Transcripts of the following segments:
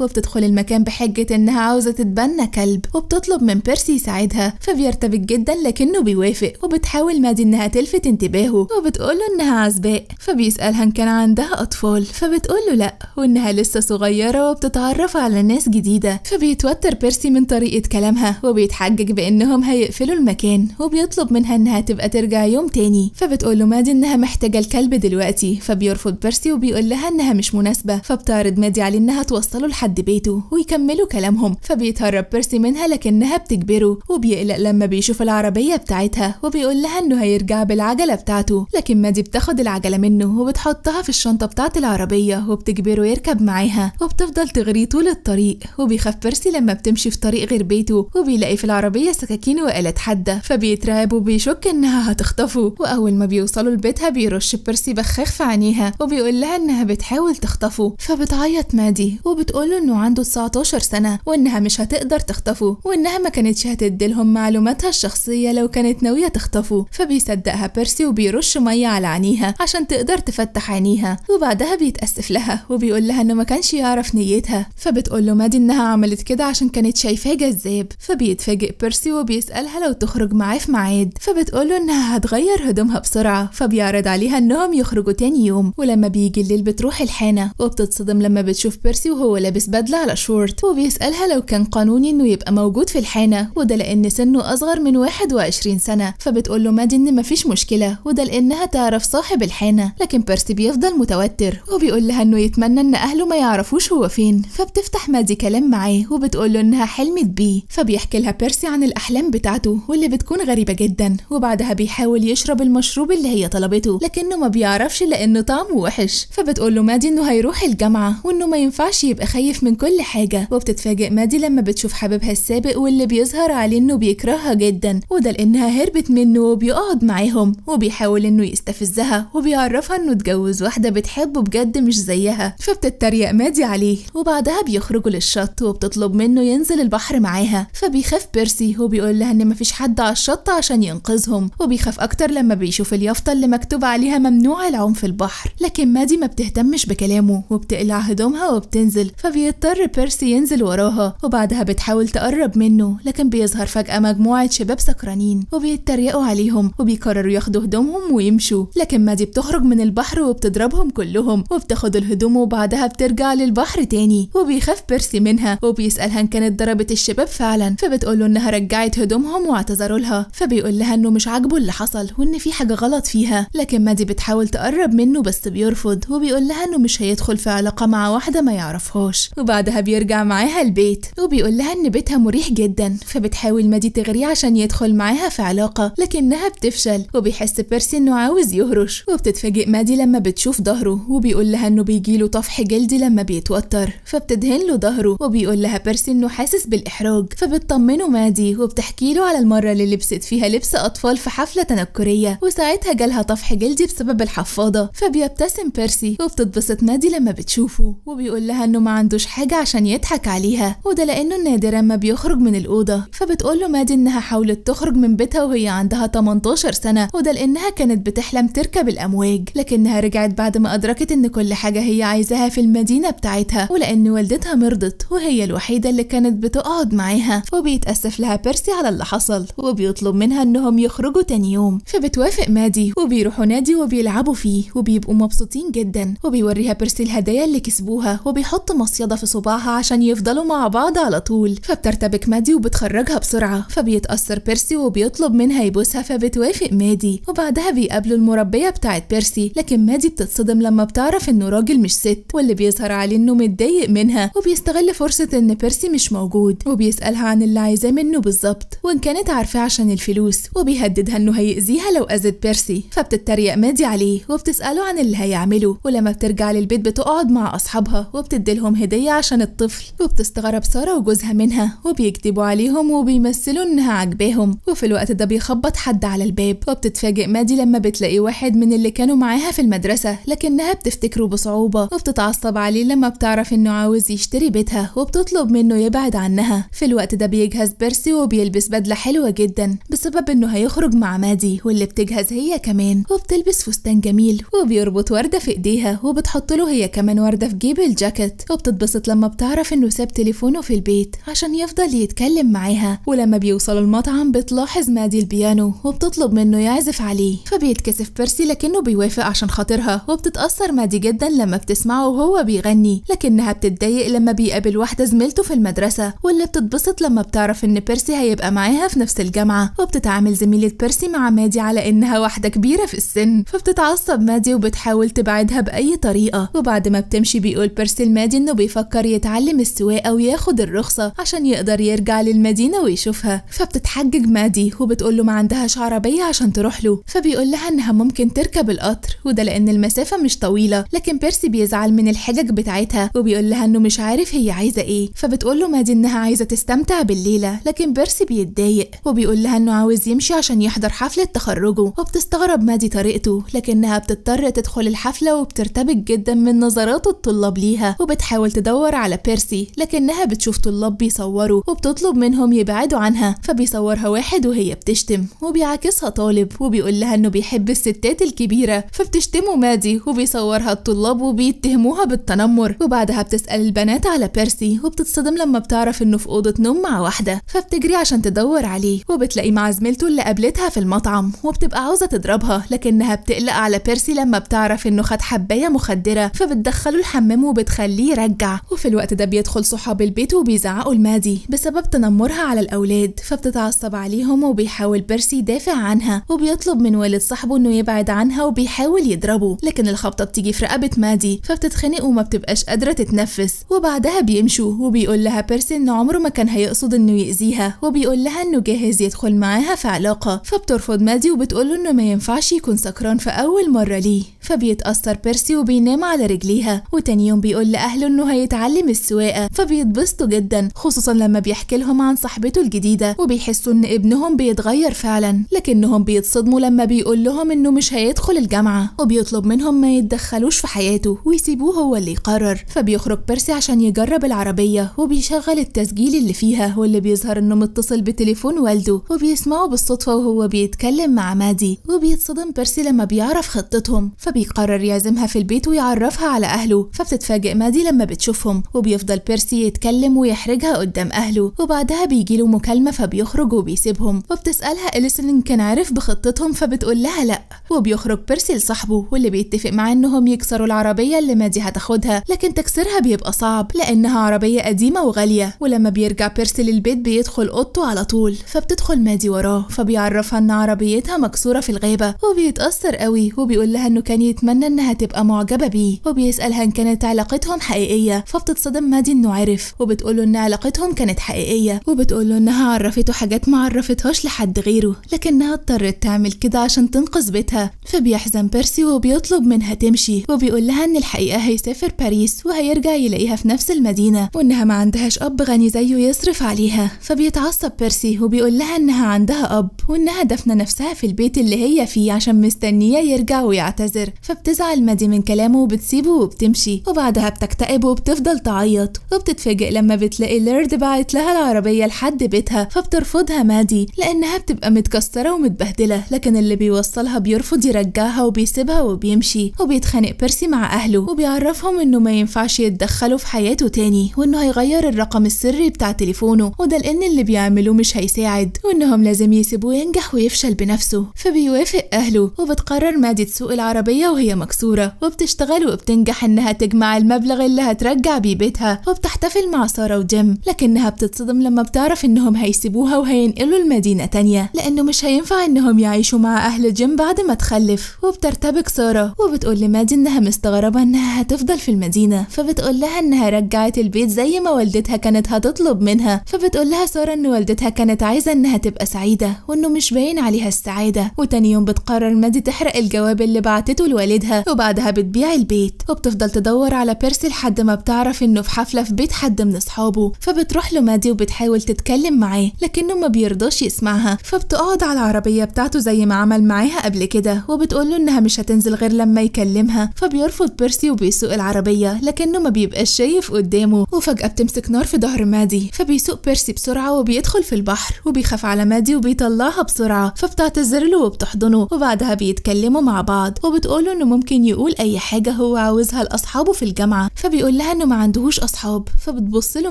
وبتدخل المكان بحجة انها عاوزة تتبنى كلب، وبتطلب من بيرسي يساعدها، فبيرتبك جدا لكنه بيوافق. وبتحاول مادي انها تلفت انتباهه وبتقوله انها عزباء، فبيسألها ان كان عندها اطفال، فبتقوله لا وانها لسه صغيرة وبتتعرف على ناس جديدة. فبيتوتر بيرسي من طريقة كلامها وبيتحجج بانهم هيقفلوا المكان، وبيطلب منها انها تبقى ترجع يوم تاني. فبتقوله مادي انها محتاجة الكلب دلوقتي، فبيرفض بيرسي وبيقول لها انها مش مناسبة. فبتعرض مادي عليه انها توصله لحد بيته ويكملوا كلامهم. فبيتهرب بيرسي منها لكنها بتجبره، وبيقلق لما بيشوف العربية بتاعتها وبيقول لها انه هيرجع بالعجلة بتاعته. لكن مادي بتاخد العجلة منه وبتحطها في الشنطة بتاعة العربية وبتجبره يركب معاها، وبتفضل تغريه طول الطريق. وبيخاف بيرسي لما بتمشي في طريق غير بيته وبيلاقي في العربية سكاكين وآلات حادة، فبيترعب وبيشك انها هتخطفه. واول ما بيوصلوا لبيتها بيرش بيرسي بخاخ في عينيها وبيقول لها انها بتحاول تخطفه. فبتعيط مادي وبتقوله انه عنده 19 سنة وانها مش هتقدر تخطفه، وانها ما كانتش هتديلهم معلوماتها الشخصية لو كانت ناوية تخطفه. فبيصدقها بيرسي وبيرش مية على عينيها عشان تقدر تفتح عينيها، وبعدها بيتأسف لها وبيقول لها انه ما كانش يعرف نيتها. فبتقول له مادي انها عملت كده عشان كانت شايفاه جذاب. فبيتفاجئ بيرسي وبيسألها لو تخرج معاه في ميعاد، فبتقوله انها هتغير هدومها بسرعة. فبيعرض عليها انهم يخرجوا تاني يوم، ولما بيجي الليل بتروح الحانة وبتتصدم لما بتشوف بيرسي وهو لابس بدلة على شورت. وبيسألها لو كان قانوني انه يبقى موجود في الحانة، وده لان سنه اصغر من 21 سنة. فبتقول له مادي ان مفيش مشكلة، وده لانها تعرف صاحب الحانة. لكن بيرسي بيفضل متوتر وبيقول لها انه يتمنى ان اهله ما يعرفوش هو فين. فبتفتح مادي كلام معاه وبتقول له انها حلمت بيه. فبيحكي لها بيرسي عن الاحلام بتاعته واللي بتكون غريبة جدا، وبعدها بيحاول يشرب المشروب اللي هي طلبته لكنه ما بيعرفش لانه طعمه وحش. فبتقول له مادي انه هيروح الجامعة وانه ما ينفعش يبقى خايف من كل حاجة. وبتتفاجئ مادي لما بتشوف حبيبها السابق واللي بيظهر عليه انه بيكرهها جدا، وده لانها هربت منه وبيقعد معاهم وبيحاول انه يستفزها وبيعرفها انه اتجوز واحدة بتحبه بجد مش زيها. فبتتريق مادي عليه، وبعدها بيخرجوا للشط وبتطلب منه ينزل البحر معاها. فبيخاف بيرسي وبيقول لها ان مفيش حد على الشط عشان ينقذهم، وبيخاف اكتر لما بيشوف اليافطة اللي مكتوب عليها ممنوع العوم في البحر. لكن مادي ما بتهتمش بكلامه وبتقلع هدومها وبتنزل. فبيضطر بيرسي ينزل وراها، وبعدها بتحاول تقرب منه لكن بيظهر فجأة مجموعة شباب سكرانين وبيتريقوا عليهم وبيقرروا ياخدوا هدومهم ويمشوا. لكن مادي بتخرج من البحر وبتضربهم كلهم وبتاخد الهدوم وبعدها بترجع للبحر تاني. وبيخاف بيرسي منها وبيسألها ان كانت ضربت الشباب فعلا، فبتقوله انها رجعت هدومهم واعتذروا لها. فبيقول لها انه مش عاجبه اللي حصل وان في حاجة غلط فيها. لكن مادي بتحاول تقرب منه بس بيرفض وبيقول لها انه مش هيدخل في علاقة مع واحدة ما يعرفهاش. وبعدها بيرجع معاها البيت وبيقول لها ان بيتها مريح جدا. فبتحاول مادي تغريه عشان يدخل معاها في علاقة لكنها بتفشل، وبيحس بيرسي انه عاوز يهرش. وبتتفاجئ مادي لما بتشوف ظهره وبيقول لها انه بيجيله طفح جلدي لما بيتوتر، فبتدهن له ظهره. وبيقول لها بيرسي انه حاسس بالاحراج، فبتطمنه مادي وبتحكي له على المرة اللي لبست فيها لبس اطفال في حفلة تنكرية وساعتها جالها طفح جلدي بسبب الحفاضة. فبيبتسم بيرسي وبتتبسط مادي لما بتشوفه، وبيقول لها انه ما عندوش حاجة عشان يضحك عليها، وده لانه نادرا ما بيخرج من الأوضة. فبتقول له مادي انها حاولت تخرج من بيتها وهي عندها 18 سنة، وده لانها كانت بتحلم تركب الامواج، لكنها رجعت بعد ما ادركت ان كل حاجة هي عايزاها في المدينة بتاعتها، ولان والدتها مرضت وهي الوحيدة اللي كانت بتقعد معاها. وبيتأسف لها بيرسي على اللي حصل وبيطلب منها انهم يخرجوا تاني يوم. فبتوافق مادي وبيروحوا نادي وبيلعبوا فيه وبيبقوا مبسوطين جدا، وبيوريها بيرسي الهدايا اللي كسبوها وبيحط مصيدة في صباعها عشان يفضلوا مع بعض على طول. فبترتبك مادي وبتخرجها بسرعة، فبيتأثر بيرسي وبيطلب منها يبوسها فبتوافق مادي. وبعدها بيقابلوا المربية بتاعت بيرسي، لكن مادي بتتصدم لما بتعرف انه راجل مش ست، واللي بيظهر عليه انه متضايق منها وبيستغل فرصة ان بيرسي مش موجود، وبيسألها عن اللي عايزاه منه بالظبط وان كانت عارفاه عشان الفلوس، وبيهددها انه هيأذيها لو أذت بيرسي. فبتتريق مادي عليه وبتسأله عن اللي هيعمله، ولما بترجع للبيت بتقعد مع أصحابها وبتديلهم هدية عشان الطفل. وبتستغرب سارة وجوزها منها وبيكتبوا عليهم وبيمثلوا انها عجباهم. وفي الوقت ده بيخبط حد على الباب، وبتتفاجئ مادي لما بتلاقي واحد من اللي كانوا معاها في المدرسة لكنها بتفتكره بصعوبة، وبتتعصب عليه لما بتعرف انه عاوز يشتري بيتها وبتطلب منه يبعد عنها. في الوقت ده بيجهز بيرسي وبيلبس بدلة حلوة جدا بسبب انه هيخرج مع مادي، واللي بتجهز هي كمان، وبتلبس فستان جميل وبيربط وردة في ايديها وبتحط له هي كمان وردة في جيب الجاكيت. وبتتبسط فبتتبسط لما بتعرف انه ساب تليفونه في البيت عشان يفضل يتكلم معاها. ولما بيوصلوا المطعم بتلاحظ مادي البيانو وبتطلب منه يعزف عليه، فبيتكسف بيرسي لكنه بيوافق عشان خاطرها. وبتتأثر مادي جدا لما بتسمعه وهو بيغني، لكنها بتتضايق لما بيقابل واحدة زميلته في المدرسة، واللي بتتبسط لما بتعرف ان بيرسي هيبقى معاها في نفس الجامعة. وبتتعامل زميلة بيرسي مع مادي على انها واحدة كبيرة في السن، فبتتعصب مادي وبتحاول تبعدها بأي طريقة. وبعد ما بتمشي بيقول بيرسي لمادي انه بيفكر يتعلم السواقة وياخد الرخصة عشان يقدر يرجع للمدينة ويشوفها. فبتتحجج مادي وبتقول له ما عندهاش عربية عشان تروح له، فبيقول لها انها ممكن تركب القطر، وده لان المسافة مش طويلة. لكن بيرسي بيزعل من الحجج بتاعتها وبيقول لها انه مش عارف هي عايزة ايه. فبتقول له مادي انها عايزة تستمتع بالليلة، لكن بيرسي بيتضايق وبيقول لها انه عاوز يمشي عشان يحضر حفلة تخرجه. وبتستغرب مادي طريقته، لكنها بتضطر تدخل الحفلة وبترتبك جدا من نظرات الطلاب ليها. وبتحاول تدور على بيرسي لكنها بتشوف طلاب بيصوروا وبتطلب منهم يبعدوا عنها. فبيصورها واحد وهي بتشتم، وبيعاكسها طالب وبيقول لها انه بيحب الستات الكبيرة، فبتشتمه مادي وبيصورها الطلاب وبيتهموها بالتنمر. وبعدها بتسأل البنات على بيرسي وبتتصدم لما بتعرف انه في أوضة نوم مع واحدة، فبتجري عشان تدور عليه وبتلاقي مع زميلته اللي قابلتها في المطعم وبتبقى عاوزة تضربها، لكنها بتقلق على بيرسي لما بتعرف انه خد حباية مخدرة، فبتدخله الحمام وبتخليه يرجع. وفي الوقت ده بيدخل صحاب البيت وبيزعقوا لمادي بسبب تنمرها على الأولاد، فبتتعصب عليهم وبيحاول بيرسي يدافع عنها وبيطلب من والد صاحبه انه يبعد عنها وبيحاول يضربه، لكن الخبطة بتيجي في رقبة مادي فبتتخنق وما بتبقاش قادرة تتنفس. وبعدها بيمشوا وبيقول لها بيرسي انه عمره ما كان هيقصد انه يأذيها، وبيقول لها انه جاهز يدخل معاها في علاقة. فبترفض مادي وبتقوله انه ما ينفعش يكون سكران في اول مرة ليه. فبيتأثر بيرسي وبينام على رجليها. وتاني يوم بيقول لأهله انه هيتعلم السواقة، فبيتبسطوا جدا خصوصا لما بيحكي لهم عن صاحبته الجديدة وبيحسوا ان ابنهم بيتغير فعلا، لكنهم بيتصدموا لما بيقول لهم انه مش هيدخل الجامعة وبيطلب منهم ما يتدخلوش في حياته ويسيبوه هو اللي يقرر. فبيخرج بيرسي عشان يجرب العربية وبيشغل التسجيل اللي فيها واللي بيظهر انه متصل بتليفون والده، وبيسمعه بالصدفة وهو بيتكلم مع مادي. وبيتصدم بيرسي لما بيعرف خطتهم، فبيقرر يعزمها في البيت ويعرفها على اهله. فبتتفاجئ مادي لما بتشوفهم وبيفضل بيرسي يتكلم ويحرجها قدام اهله. وبعدها بيجيله مكالمة فبيخرج وبيسيبهم. وبتسألها إليسون إن كان عارف بخطتهم، فبتقول لها لا. وبيخرج بيرسي لصاحبه واللي بيتفق معاه انهم يكسروا العربية اللي مادي هتاخدها، لكن تكسيرها بيبقى صعب لانها عربية قديمة وغالية. ولما بيرجع بيرسي للبيت بيدخل اوضته على طول، فبتدخل مادي وراه فبيعرفها ان عربيتها مكسورة في الغابة. وبيتأثر قوي وبيقول لها انه كان يتمنى انها تبقى معجبة بيه، وبيسألها ان كانت علاقتهم حقيقية. فبتتصدم مادي انه عرف وبتقوله ان علاقتهم كانت حقيقية، وبتقوله انها عرفته حاجات ما عرفتهاش لحد غيره، لكنها اضطرت تعمل كده عشان تنقذ بيتها. فبيحزن بيرسي وبيطلب منها تمشي، وبيقول لها ان الحقيقة هيسافر باريس وهيرجع يلاقيها في نفس المدينة، وانها ما عندهاش اب غني زيه يصرف عليها. فبيتعصب بيرسي وبيقول لها انها عندها اب وانها دفنة نفسها في البيت اللي هي فيه عشان مستنية يرجع ويعتذر. فبتزعل مادي من كلامه وبتسيبه وبتمشي، وبعدها بتكتئب وبتفضل تعيط. وبتتفاجئ لما بتلاقي ليرد باعت لها العربية لحد بيتها، فبترفضها مادي لانها بتبقى متكسرة ومتبهدلة، لكن اللي بيوصلها بيرفض يرجعها وبيسيبها وبيمشي. وبيتخانق بيرسي مع اهله وبيعرفهم انه ما ينفعش يتدخلوا في حياته تاني، وانه هيغير الرقم السري بتاع تليفونه، وده لان اللي بيعملوه مش هيساعد، وانهم لازم يسيبوه ينجح ويفشل بنفسه. فبيوافق اهله وبتقرر مادي تسوق العربية وهي مكسورة، وبتشتغل وبتنجح انها تجمع المبلغ اللي هترجع بيه بيتها، وبتحتفل مع سارة وجيم. لكنها بتتصدم لما بتعرف انهم هيسيبوها وهينقلوا المدينة تانية، لانه مش هينفع انهم يعيشوا مع اهل جيم بعد ما تخلف. وبترتبك سارة وبتقول لمادي انها مستغربة انها هتفضل في المدينة، فبتقول لها انها رجعت البيت زي ما والدتها كانت هتطلب منها. فبتقول لها سارة ان والدتها كانت عايزة انها تبقى سعيدة وانه مش باين عليها السعادة. وتاني يوم بتقرر مادي تحرق الجواب اللي بعتته لوالدها، وبعدها بتبيع البيت. وبتفضل تدور على بيرسي لحد ما بتعرف انه في حفلة في بيت حد من اصحابه، فبتروح له مادي وبتحاول تتكلم معاه لكنه ما بيرضاش يسمعها. فبتقعد على العربية بتاعته زي ما عمل معاها قبل كده، وبتقول له انها مش هتنزل غير لما يكلمها. فبيرفض بيرسي وبيسوق العربية لكنه ما بيبقاش شايف قدامه. وفجأة بتمسك نار في ظهر مادي، فبيسوق بيرسي بسرعة وبيدخل في البحر، وبيخاف على مادي وبيطلعها بسرعة. فبتعتذر له وبتحضنه، وبعدها بيتكلموا مع بعض وبتقوله انه ممكن يقول اي حاجة هو عاوزها لاصحابه في الجامعة. فبيقول لها انه ما عندهوش اصحاب، فبتبص له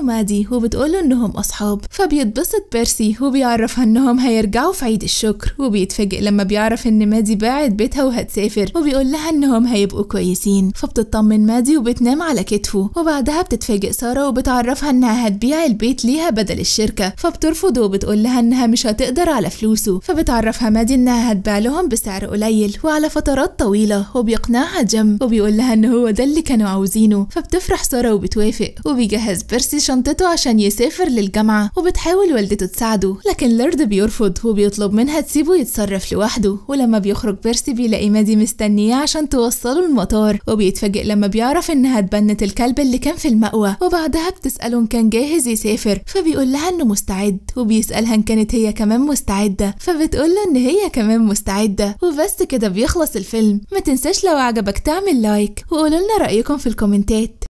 مادي وبتقول له انهم اصحاب. فبيتبسط بيرسي وبيعرفها انهم هيرجعوا في عيد الشكر، وبيتفاجئ لما بيعرف ان مادي باعت بيتها وهتسافر، وبيقول لها انهم هيبقوا كويسين. فبتطمن مادي وبتنام على كتفه. وبعدها بتتفاجئ سارة وبتعرفها انها هتبيع البيت ليها بدل الشركة، فبترفض وبتقول لها انها مش هتقدر على فلوسه. فبتعرفها مادي انها هتبيع لهم بسعر قليل وعلى فترات طويلة، وبيقنعها جيم وبيقول لها ان هو ده اللي كانوا عاوزينه. فبتفرح سارة وبتوافق، وبيجهز بيرسي شنطته عشان يسافر للجامعة، وبتحاول والدته تساعده، لكن لورد بيرفض وبيطلب منها تسيبه يتصرف لوحده. ولما بيخرج بيرسي بيلاقي مادي مستنياه عشان توصله المطار، وبيتفاجئ لما بيعرف انها اتبنت الكلب اللي كان في المأوى. وبعدها بتسأله ان كان جاهز يسافر، فبيقول لها انه مستعد، وبيسألها ان كانت هي كمان مستعدة، فبتقول له ان هي كمان مستعدة. وبس كده بيخلص الفيلم. ما تنساش لو عجبك تعمل لايك، وقولوا لنا رأيكم في الكومنتات.